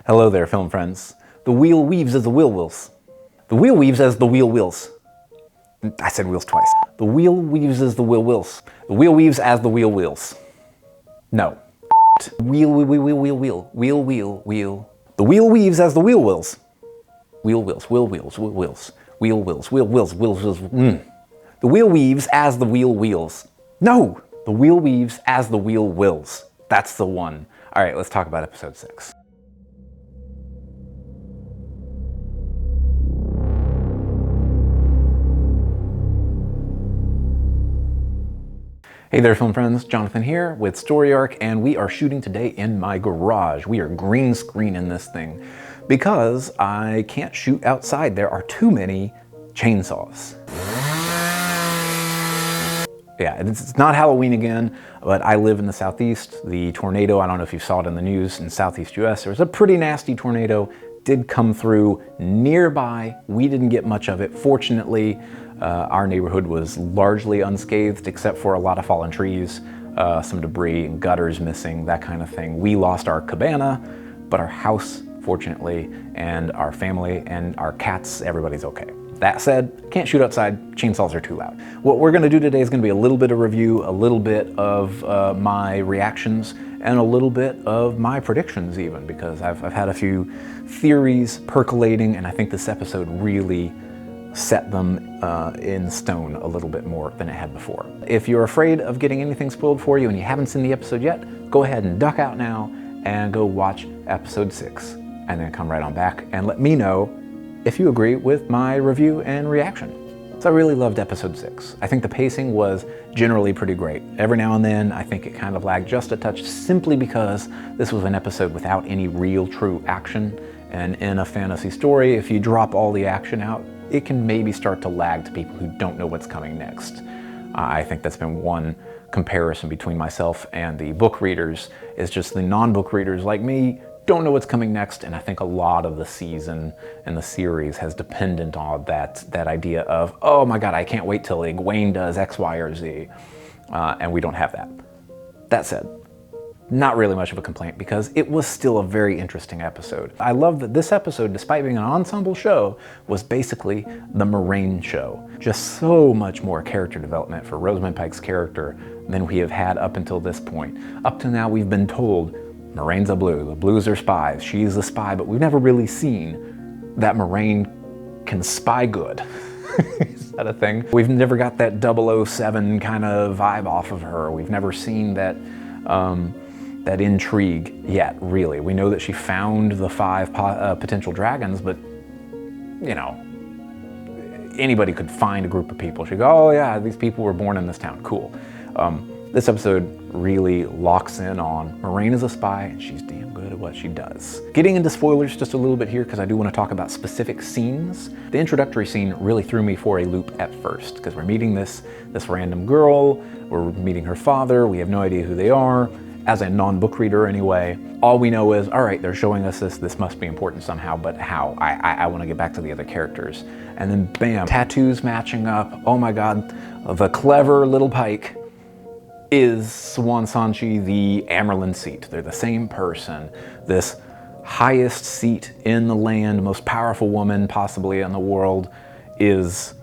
Hello there, film friends. The wheel weaves as the wheel wills. The wheel weaves as the wheel wills. I said wheels twice. The wheel weaves as the wheel wills. The wheel weaves as the wheel wheels. No. Wheel. The wheel weaves as the wheel wills. Wheel wheels. The wheel weaves as the wheel wheels. No! The wheel weaves as the wheel wills. That's the one. All right, let's talk about episode 6. Hey there, film friends. Jonathan here with Story Arc, and we are shooting today in my garage. We are green screening this thing because I can't shoot outside. There are too many chainsaws. Yeah, it's not Halloween again, but I live in the Southeast. The tornado, I don't know if you saw it in the news in Southeast US, there was a pretty nasty tornado, did come through nearby. We didn't get much of it. Fortunately, our neighborhood was largely unscathed except for a lot of fallen trees, some debris, and gutters missing, that kind of thing. We lost our cabana, but our house, fortunately, and our family and our cats, everybody's okay. That said, can't shoot outside, chainsaws are too loud. What we're gonna do today is gonna be a little bit of review, a little bit of my reactions, and a little bit of my predictions even, because I've had a few theories percolating, and I think this episode really set them in stone a little bit more than it had before. If you're afraid of getting anything spoiled for you and you haven't seen the episode yet, go ahead and duck out now and go watch episode 6, and then come right on back and let me know if you agree with my review and reaction. So I really loved episode 6. I think the pacing was generally pretty great. Every now and then, I think it kind of lagged just a touch simply because this was an episode without any real true action. And in a fantasy story, if you drop all the action out, it can maybe start to lag to people who don't know what's coming next. I think that's been one comparison between myself and the book readers, is just the non-book readers like me don't know what's coming next, and I think a lot of the season and the series has depended on that idea of, oh my god, I can't wait till Egwene does X, Y, or Z, and we don't have that. That said, not really much of a complaint because it was still a very interesting episode. I love that this episode, despite being an ensemble show, was basically the Moiraine show. Just so much more character development for Rosamund Pike's character than we have had up until this point. Up to now, we've been told Moiraine's a blue, the blues are spies, she's the spy, but we've never really seen that Moiraine can spy good. Is that a thing? We've never got that 007 kind of vibe off of her. We've never seen that that intrigue yet, really. We know that she found the 5 potential dragons, but, you know, anybody could find a group of people. She'd go, oh yeah, these people were born in this town, cool. This episode really locks in on Moiraine is a spy, and she's damn good at what she does. Getting into spoilers just a little bit here, because I do want to talk about specific scenes. The introductory scene really threw me for a loop at first, because we're meeting this random girl, we're meeting her father, we have no idea who they are. As a non-book reader anyway, all we know is, all right, they're showing us this must be important somehow, but how? I want to get back to the other characters. And then bam, tattoos matching up. Oh my god, the clever little Pike is Siuan Sanchi, the Amyrlin seat. They're the same person. This highest seat in the land, most powerful woman possibly in the world, is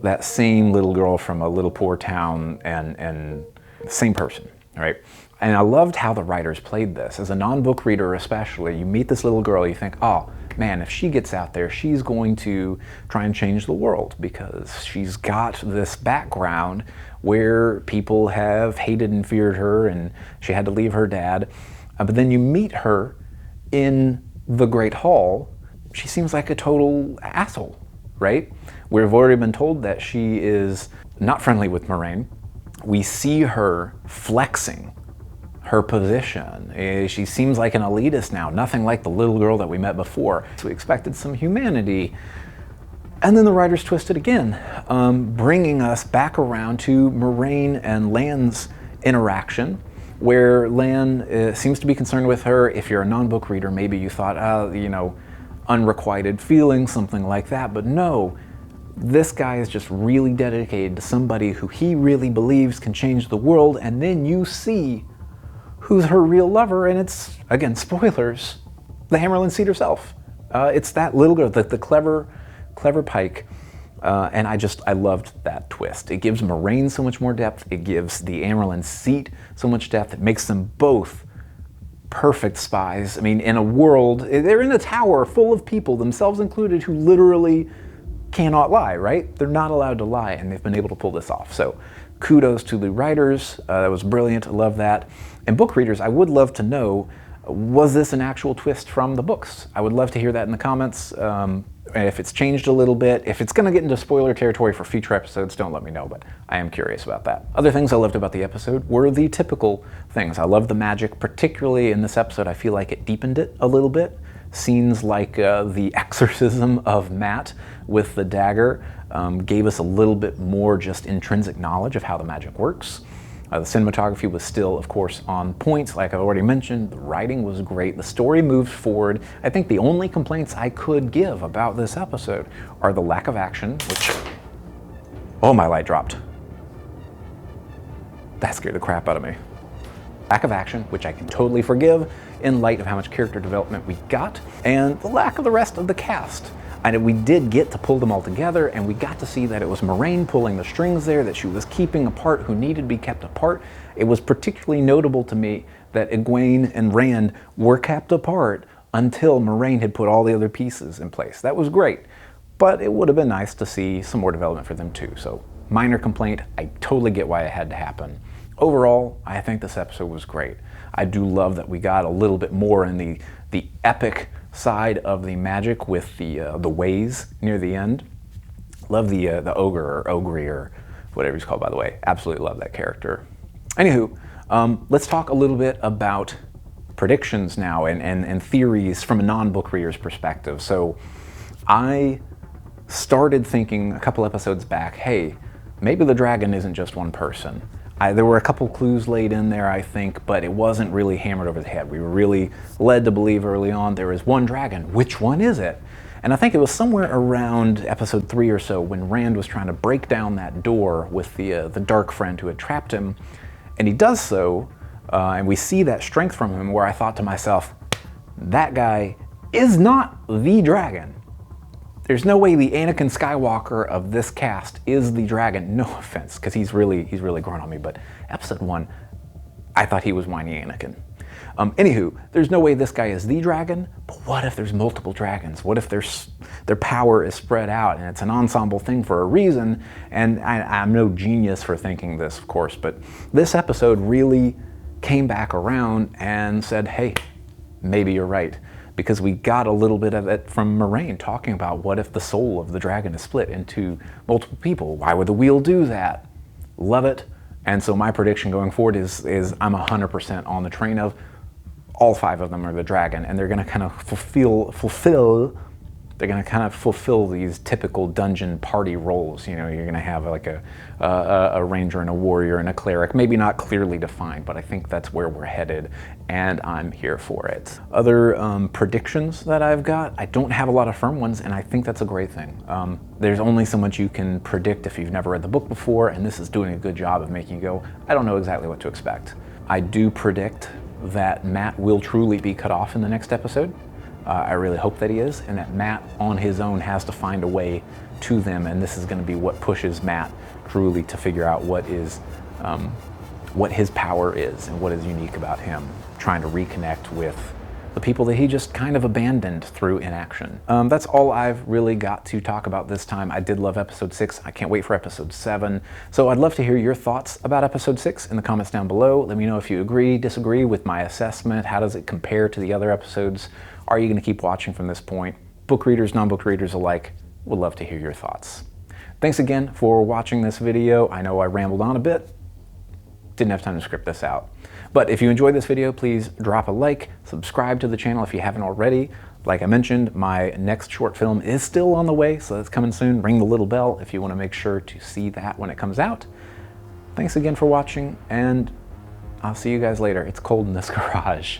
that same little girl from a little poor town, and same person, right? And I loved how the writers played this. As a non-book reader especially, you meet this little girl, you think, oh man, if she gets out there, she's going to try and change the world because she's got this background where people have hated and feared her and she had to leave her dad. But then you meet her in the Great Hall, she seems like a total asshole, right? We've already been told that she is not friendly with Moiraine. We see her flexing her position. She seems like an elitist now, nothing like the little girl that we met before. So we expected some humanity. And then the writers twisted again, bringing us back around to Moiraine and Lan's interaction, where Lan seems to be concerned with her. If you're a non-book reader, maybe you thought, you know, unrequited feelings, something like that, but no. This guy is just really dedicated to somebody who he really believes can change the world, and then you see who's her real lover, and it's, again, spoilers, the Hammerland seed herself. It's that little girl, the clever Pike. And I loved that twist. It gives Moraine so much more depth. It gives the Amyrlin seat so much depth. It makes them both perfect spies. I mean, in a world, they're in a tower full of people, themselves included, who literally cannot lie, right? They're not allowed to lie, and they've been able to pull this off. So kudos to the writers. That was brilliant. I love that. And book readers, I would love to know, was this an actual twist from the books? I would love to hear that in the comments. If it's changed a little bit, if it's going to get into spoiler territory for future episodes, don't let me know, but I am curious about that. Other things I loved about the episode were the typical things. I love the magic, particularly in this episode. I feel like it deepened it a little bit. Scenes like the exorcism of Matt with the dagger gave us a little bit more just intrinsic knowledge of how the magic works. The cinematography was still, of course, on point. Like I've already mentioned, the writing was great. The story moved forward. I think the only complaints I could give about this episode are the lack of action, which... Oh, my light dropped. That scared the crap out of me. Lack of action, which I can totally forgive in light of how much character development we got, and the lack of the rest of the cast. And we did get to pull them all together, and we got to see that it was Moraine pulling the strings there, that she was keeping apart who needed to be kept apart. It was particularly notable to me that Egwene and Rand were kept apart until Moraine had put all the other pieces in place. That was great, but it would have been nice to see some more development for them too. So, minor complaint, I totally get why it had to happen. Overall, I think this episode was great. I do love that we got a little bit more in the epic side of the magic with the ways near the end. Love the ogre or ogre or whatever he's called, by the way. Absolutely love that character. Anywho, let's talk a little bit about predictions now and theories from a non-book reader's perspective. So I started thinking a couple episodes back, hey, maybe the dragon isn't just one person. There were a couple clues laid in there, I think, but it wasn't really hammered over the head. We were really led to believe early on there is one dragon. Which one is it? And I think it was somewhere around episode 3 or so when Rand was trying to break down that door with the dark friend who had trapped him. And he does so, and we see that strength from him, where I thought to myself, that guy is not the dragon. There's no way the Anakin Skywalker of this cast is the dragon. No offense, because he's really grown on me. But episode 1, I thought he was whiny Anakin. Anywho, there's no way this guy is the dragon. But what if there's multiple dragons? What if their power is spread out and it's an ensemble thing for a reason? And I'm no genius for thinking this, of course, but this episode really came back around and said, hey, maybe you're right. Because we got a little bit of it from Moraine talking about what if the soul of the dragon is split into multiple people? Why would the wheel do that? Love it. And so my prediction going forward is I'm 100% on the train of all 5 of them are the dragon, and they're going to kind of fulfill these typical dungeon party roles. You know, you're going to have like a ranger and a warrior and a cleric, maybe not clearly defined, but I think that's where we're headed, and I'm here for it. Other predictions that I've got, I don't have a lot of firm ones, and I think that's a great thing. There's only so much you can predict if you've never read the book before, and this is doing a good job of making you go, I don't know exactly what to expect. I do predict that Matt will truly be cut off in the next episode. I really hope that he is, and that Matt on his own has to find a way to them, and this is going to be what pushes Matt truly to figure out what his power is and what is unique about him, trying to reconnect with the people that he just kind of abandoned through inaction. That's all I've really got to talk about this time. I did love episode 6. I can't wait for episode 7. So I'd love to hear your thoughts about episode 6 in the comments down below. Let me know if you agree, disagree with my assessment. How does it compare to the other episodes? Are you going to keep watching from this point? Book readers, non-book readers alike, would love to hear your thoughts. Thanks again for watching this video. I know I rambled on a bit. Didn't have time to script this out. But if you enjoyed this video, please drop a like, subscribe to the channel if you haven't already. Like I mentioned, my next short film is still on the way, so that's coming soon. Ring the little bell if you want to make sure to see that when it comes out. Thanks again for watching, and I'll see you guys later. It's cold in this garage.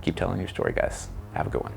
Keep telling your story, guys. Have a good one.